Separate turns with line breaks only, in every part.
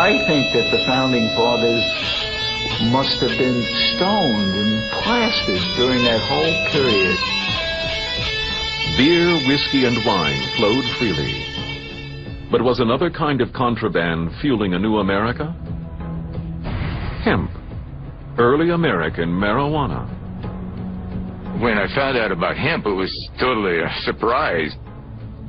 I think that the Founding Fathers must have been stoned and plastered during that whole period.
Beer, whiskey, and wine flowed freely. But was another kind of contraband fueling a new America? Hemp, early American marijuana.
When I found out about hemp, it was totally a surprise.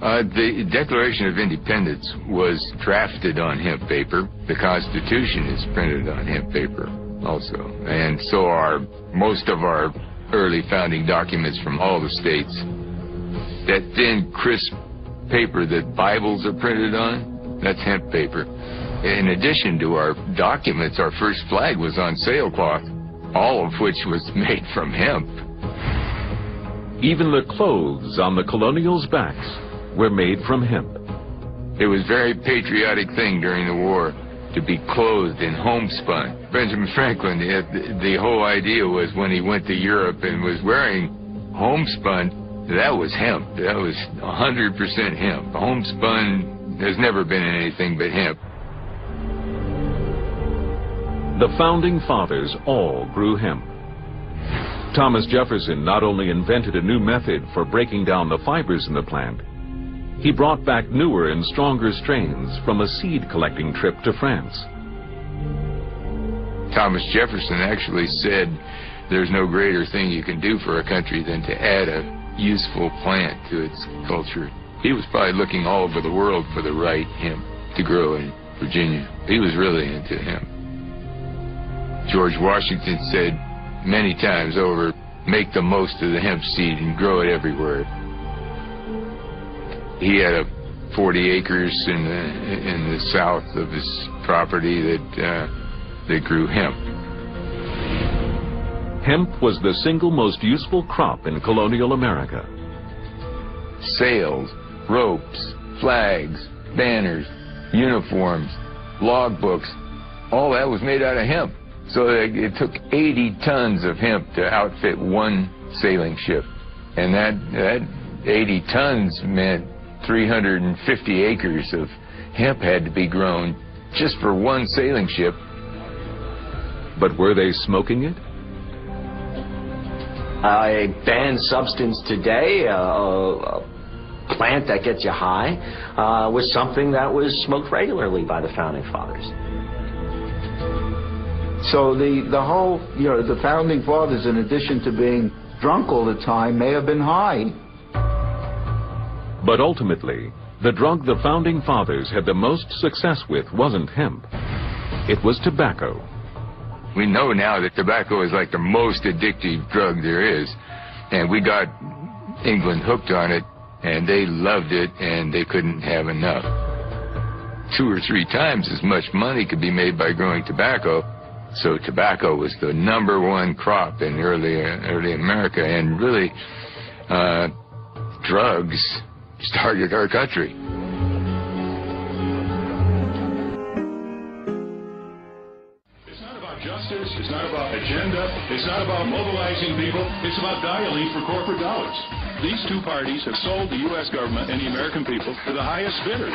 The Declaration of Independence was drafted on hemp paper. The Constitution is printed on hemp paper also. And so are most of our early founding documents from all the states. That thin, crisp paper that Bibles are printed on, that's hemp paper. In addition to our documents, our first flag was on sailcloth, all of which was made from hemp.
Even the clothes on the colonials' backs were made from hemp.
It was a very patriotic thing during the war to be clothed in homespun. Benjamin Franklin, the whole idea was when he went to Europe and was wearing homespun, that was hemp. That was 100% hemp. Homespun has never been anything but hemp.
The Founding Fathers all grew hemp. Thomas Jefferson not only invented a new method for breaking down the fibers in the plant, he brought back newer and stronger strains from a seed collecting trip to France.
Thomas Jefferson actually said there's no greater thing you can do for a country than to add a useful plant to its culture. He was probably looking all over the world for the right hemp to grow in Virginia. He was really into hemp. George Washington said many times over, make the most of the hemp seed and grow it everywhere. He had 40 acres in the south of his property that grew hemp.
Hemp was the single most useful crop in colonial America.
Sails, ropes, flags, banners, uniforms, logbooks, all that was made out of hemp. So it took 80 tons of hemp to outfit one sailing ship. And that 80 tons meant 350 acres of hemp had to be grown just for one sailing ship.
But were they smoking it?
A banned substance today, a plant that gets you high, was something that was smoked regularly by the Founding Fathers.
So the whole, the Founding Fathers, in addition to being drunk all the time, may have been high.
But ultimately, the drug the Founding Fathers had the most success with wasn't hemp. It was tobacco.
We know now that tobacco is like the most addictive drug there is. And we got England hooked on it, and they loved it, and they couldn't have enough. 2 or 3 times as much money could be made by growing tobacco. So tobacco was the #1 crop in early America, and really, drugs started our country.
It's not about justice, it's not about agenda, it's not about mobilizing people, it's about dialing for corporate dollars. These two parties have sold the U.S. government and the American people to the highest bidders.